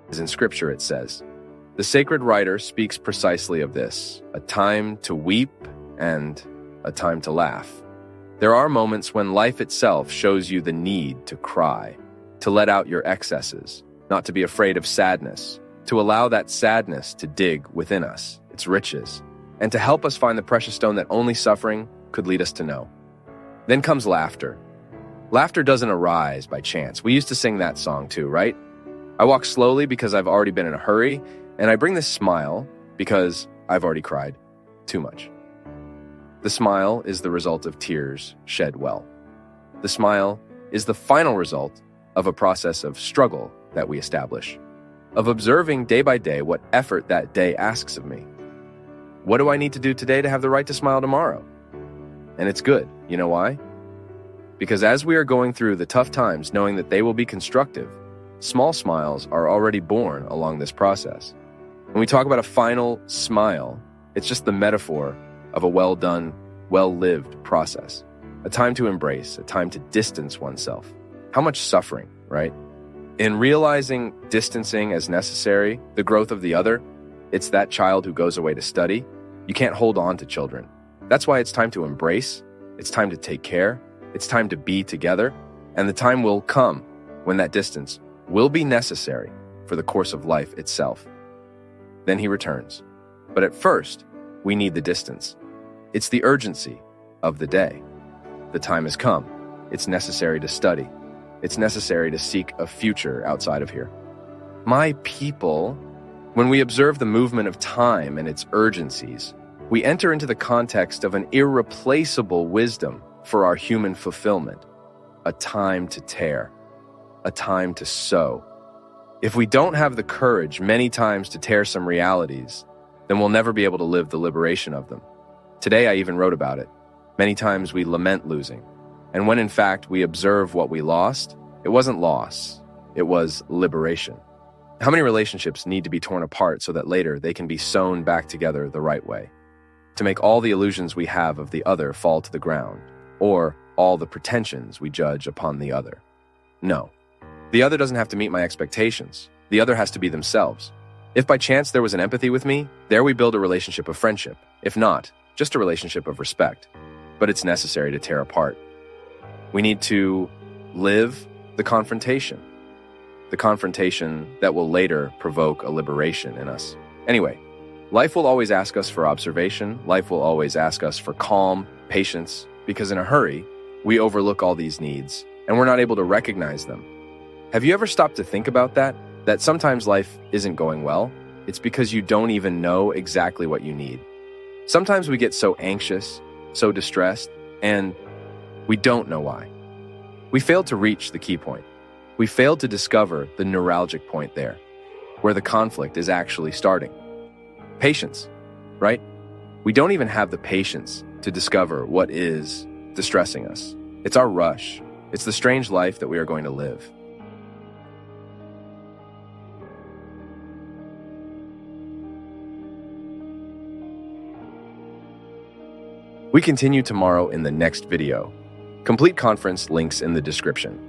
As in Scripture it says, the sacred writer speaks precisely of this, a time to weep and a time to laugh. There are moments when life itself shows you the need to cry, to let out your excesses, not to be afraid of sadness, to allow that sadness to dig within us, its riches, and to help us find the precious stone that only suffering could lead us to know. Then comes laughter. Laughter doesn't arise by chance. We used to sing that song too, right? I walk slowly because I've already been in a hurry, and I bring this smile because I've already cried too much. The smile is the result of tears shed well. The smile is the final result of a process of struggle that we establish, of observing day by day what effort that day asks of me. What do I need to do today to have the right to smile tomorrow? And it's good. You know why? Because as we are going through the tough times, knowing that they will be constructive, small smiles are already born along this process. When we talk about a final smile, it's just the metaphor of a well-done, well-lived process. A time to embrace, a time to distance oneself. How much suffering, right? In realizing distancing as necessary, the growth of the other, it's that child who goes away to study. You can't hold on to children. That's why it's time to embrace, it's time to take care, it's time to be together, and the time will come when that distance will be necessary for the course of life itself. Then he returns. But at first, we need the distance. It's the urgency of the day. The time has come. It's necessary to study. It's necessary to seek a future outside of here. My people, when we observe the movement of time and its urgencies, we enter into the context of an irreplaceable wisdom for our human fulfillment, a time to tear, a time to sow. If we don't have the courage many times to tear some realities, then we'll never be able to live the liberation of them. Today I even wrote about it. Many times we lament losing, and when in fact we observe what we lost, it wasn't loss, it was liberation. How many relationships need to be torn apart so that later they can be sewn back together the right way? To make all the illusions we have of the other fall to the ground, or all the pretensions we judge upon the other. No. The other doesn't have to meet my expectations. The other has to be themselves. If by chance there was an empathy with me, there we build a relationship of friendship. If not, just a relationship of respect. But it's necessary to tear apart. We need to live the confrontation that will later provoke a liberation in us. Anyway, life will always ask us for observation. Life will always ask us for calm, patience, because in a hurry, we overlook all these needs and we're not able to recognize them. Have you ever stopped to think about that? That sometimes life isn't going well? It's because you don't even know exactly what you need. Sometimes we get so anxious, so distressed, and we don't know why. We failed to reach the key point. We failed to discover the neuralgic point there, where the conflict is actually starting. Patience, right? We don't even have the patience to discover what is distressing us. It's our rush. It's the strange life that we are going to live. We continue tomorrow in the next video. Complete conference links in the description.